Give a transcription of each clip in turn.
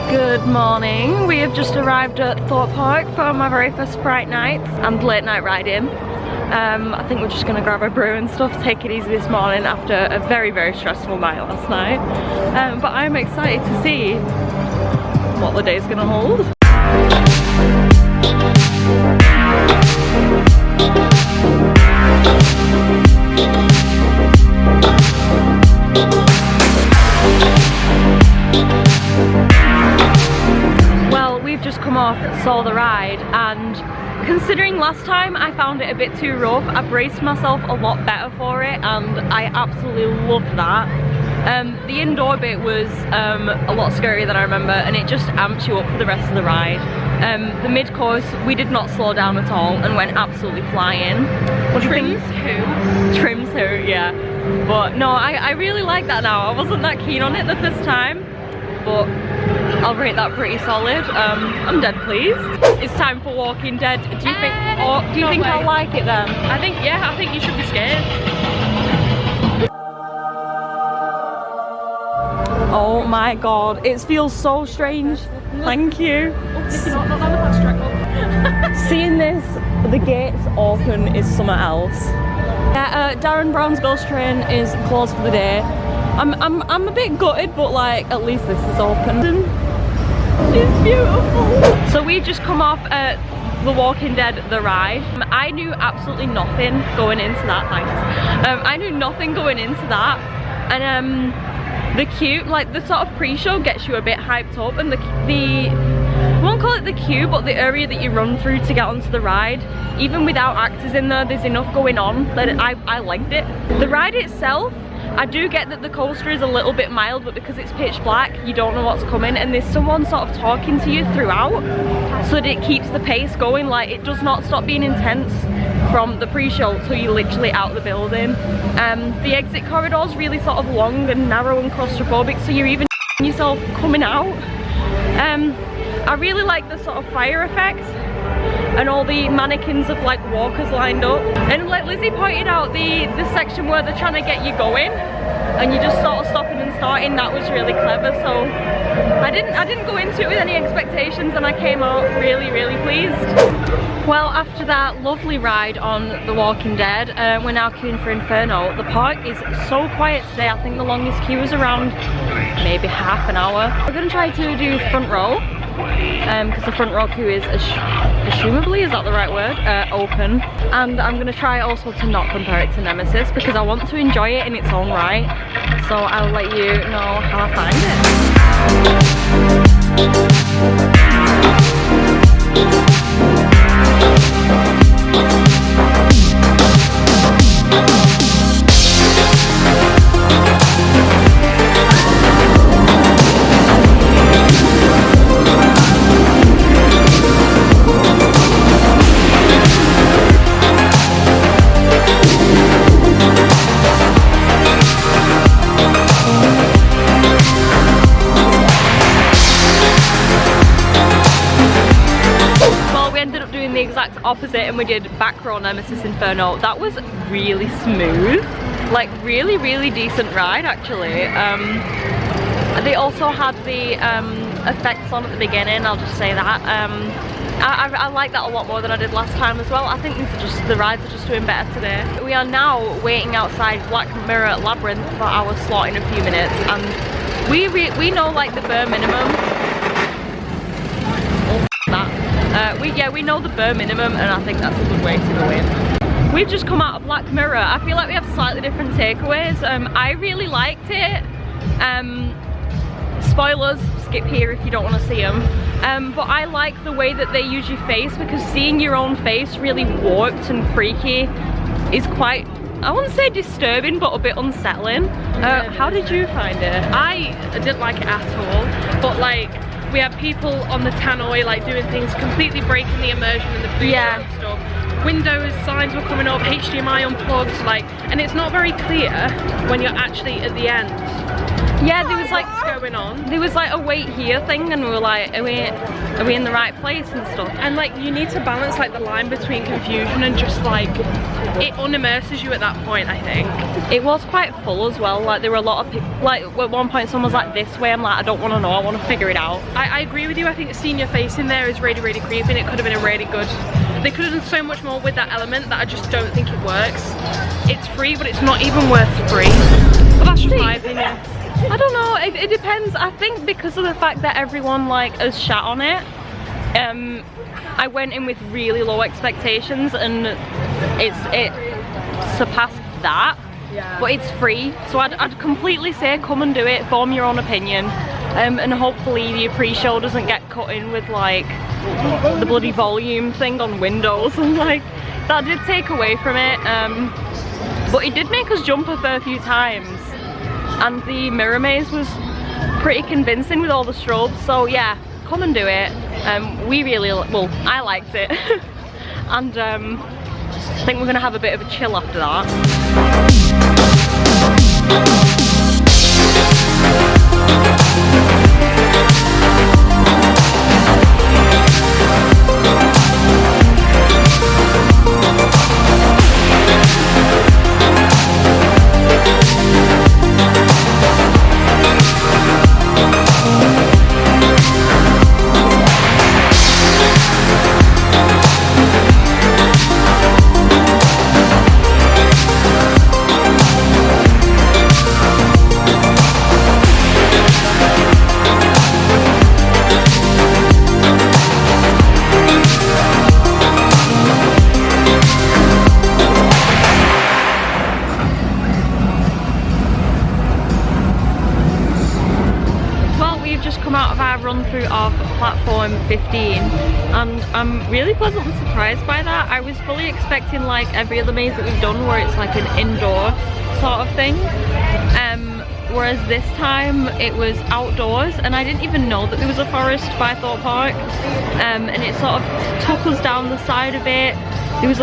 Good morning. We have just arrived at Thorpe Park for my very first Fright Nights and late night riding. I think we're just gonna grab a brew and stuff, take it easy this morning after a very, very stressful night last night. But I'm excited to see what the day's gonna hold. We've just come off, saw the ride, and considering last time I found it a bit too rough, I braced myself a lot better for it and I absolutely loved that. The indoor bit was a lot scarier than I remember, and it just amped you up for the rest of the ride. The mid-course, we did not slow down at all and went absolutely flying. Trims who? Trims who, yeah. But no, I really like that now. I wasn't that keen on it the first time, but I'll rate that pretty solid. I'm dead pleased. It's time for Walking Dead. Do you think I'll like it then? I think you should be scared. Oh my god, it feels so strange. Thank you. Seeing this, the gates open is something else. Yeah, Darren Brown's ghost train is closed for the day. I'm a bit gutted, but like at least this is open. It's beautiful. So we've just come off The Walking Dead, the ride. I knew absolutely nothing going into that, thanks. I knew nothing going into that, and the queue, like the sort of pre-show gets you a bit hyped up, and I won't call it the queue, but the area that you run through to get onto the ride, even without actors in there's enough going on that I liked it. The ride itself, I do get that the coaster is a little bit mild, but because it's pitch black, you don't know what's coming, and there's someone sort of talking to you throughout, so that it keeps the pace going. Like, it does not stop being intense from the pre-show till you're literally out the building. The exit corridor is really sort of long and narrow and claustrophobic, so you're even yourself coming out. I really like the sort of fire effects and all the mannequins of like walkers lined up, and like Lizzie pointed out, the section where they're trying to get you going and you just sort of stopping and starting, that was really clever. So I didn't go into it with any expectations, and I came out really, really pleased. Well, after that lovely ride on The Walking Dead, we're now queuing for Inferno. The park is so quiet today. I think the longest queue is around maybe half an hour. We're gonna try to do front row, because the front row queue is assumably, is that the right word, open. And I'm gonna try also to not compare it to Nemesis, because I want to enjoy it in its own right. So I'll let you know how I find opposite, and we did back row Nemesis Inferno. That was really smooth, like really, really decent ride actually. They also had the effects on at the beginning, I'll just say that. I like that a lot more than I did last time as well. I think the rides are just doing better today. We are now waiting outside Black Mirror Labyrinth for our slot in a few minutes, and we know like the bare minimum. We know the bare minimum, and I think that's a good way to go in. We've just come out of Black Mirror. I feel like we have slightly different takeaways. I really liked it. Spoilers, skip here if you don't want to see them. But I like the way that they use your face, because seeing your own face really warped and freaky is quite, I wouldn't say disturbing, but a bit unsettling. How did you find it? I didn't like it at all, but like, we had people on the tannoy like doing things completely breaking the immersion in the pre-show and stuff. Windows signs were coming up, HDMI unplugged, like, and it's not very clear when you're actually at the end. Yeah, there was like what's going on. There was like a wait here thing, and we were like, are we in the right place and stuff? And like you need to balance like the line between confusion and just like it unimmerses you at that point, I think. It was quite full as well. Like there were a lot of people. Like at one point, someone was like this way. I'm like, I don't want to know. I want to figure it out. I agree with you. I think seeing your face in there is really, really creepy. And it could have been a really good. They could have done so much more with that element that I just don't think it works. It's free, but it's not even worth free. But that's just my opinion. I don't know, it depends. I think because of the fact that everyone like has shat on it, I went in with really low expectations and it surpassed that. Yeah. But it's free, so I'd completely say come and do it, form your own opinion, and hopefully your pre-show doesn't get cut in with like the bloody volume thing on Windows, and like that did take away from it. But it did make us jump a fair few times. And the mirror maze was pretty convincing with all the strobes, so yeah, come and do it. We really, well, I liked it. And I think we're gonna have a bit of a chill after that. Run through of platform 15 and I'm really pleasantly surprised by that. I was fully expecting like every other maze that we've done where it's like an indoor sort of thing, whereas this time it was outdoors and I didn't even know that there was a forest by Thorpe Park, and it sort of took us down the side of it. There was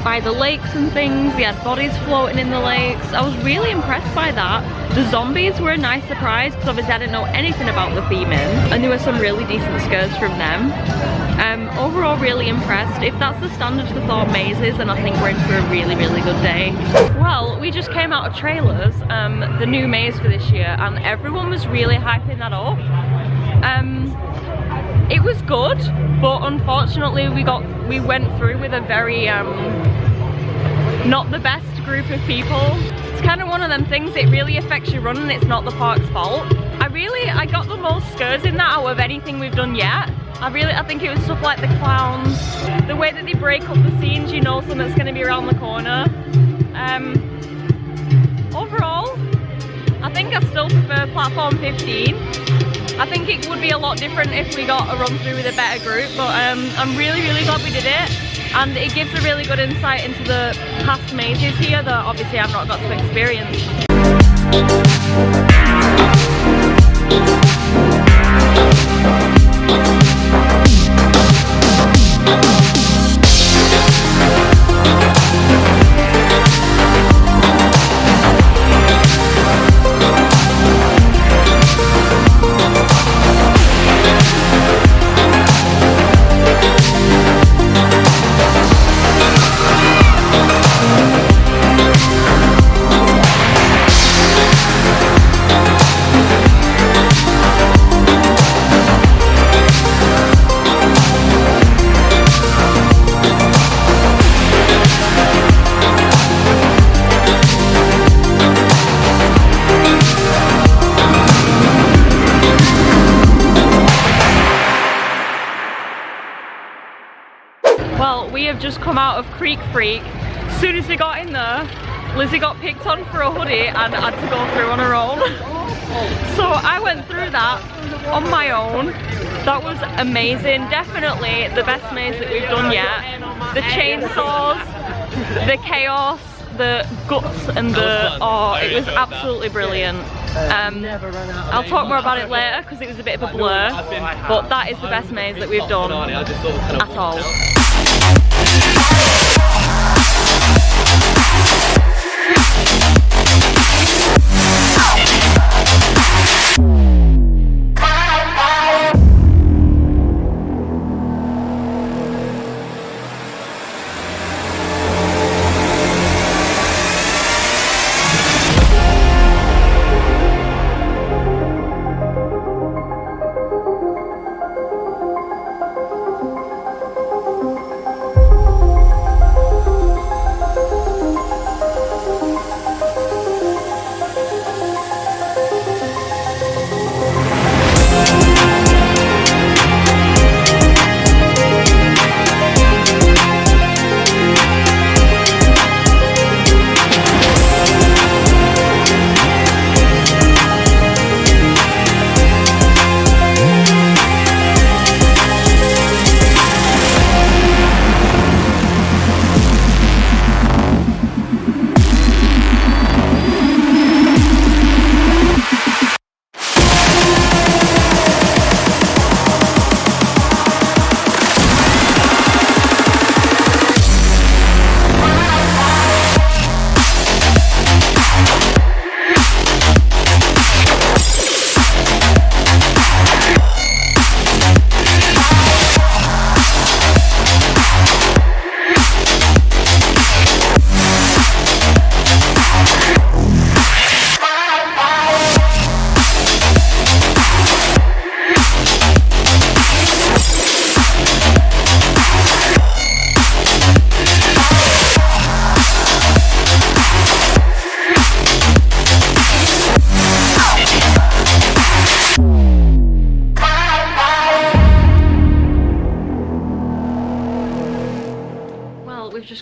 by the lakes and things, we had bodies floating in the lakes. I was really impressed by that. The zombies were a nice surprise because obviously I didn't know anything about the theme in, and there were some really decent scares from them. Overall really impressed. If that's the standard for Thorpe mazes, then I think we're in for a really, really good day. Well, we just came out of trailers, the new maze for this year, and everyone was really hyping that up. It was good, but unfortunately we went through with a very not the best group of people. It's kind of one of them things, it really affects your run and it's not the park's fault. I got the most scares in that out of anything we've done yet. I think it was stuff like the clowns, the way that they break up the scenes, you know something's going to be around the corner. Overall, I think I still prefer platform 15. I think it would be a lot different if we got a run through with a better group, but I'm really, really glad we did it. And it gives a really good insight into the past mazes here that obviously I've not got to experience. Well, we have just come out of Creek Freak. As soon as we got in there, Lizzie got picked on for a hoodie and had to go through on her own. So I went through that on my own. That was amazing. Definitely the best maze that we've done yet. The chainsaws, the chaos, the guts and the, oh, it was absolutely brilliant. I'll talk more about it later because it was a bit of a blur, but that is the best maze that we've done at all.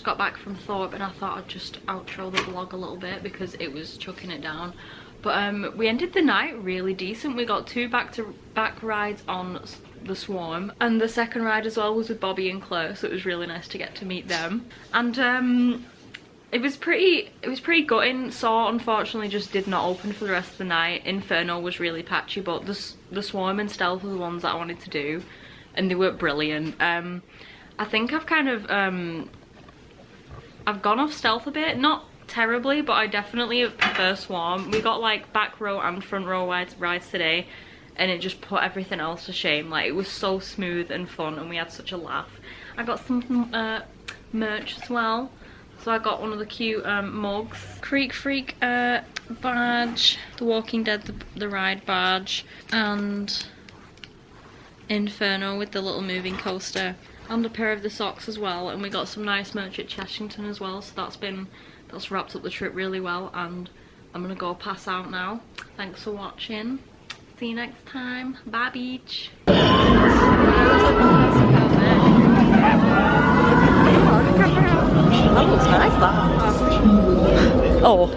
got back from Thorpe and I thought I'd just outro the vlog a little bit because it was chucking it down. But we ended the night really decent. We got 2 back-to-back rides on the Swarm, and the second ride as well was with Bobby and Claire, so it was really nice to get to meet them. And it was pretty gutting. Saw unfortunately just did not open for the rest of the night. Inferno was really patchy, but the Swarm and Stealth were the ones that I wanted to do, and they were brilliant. I think I've kind of I've gone off Stealth a bit, not terribly, but I definitely prefer Swarm. We got like back row and front row rides today, and it just put everything else to shame. Like, it was so smooth and fun, and we had such a laugh. I got some merch as well. So I got one of the cute mugs, Creek Freak badge, The Walking Dead the ride badge, and Inferno with the little moving coaster, and a pair of the socks as well. And we got some nice merch at Cheshington as well, so that's wrapped up the trip really well. And I'm gonna go pass out now. Thanks for watching. See you next time. Bye, beach. That looks nice, that. Oh.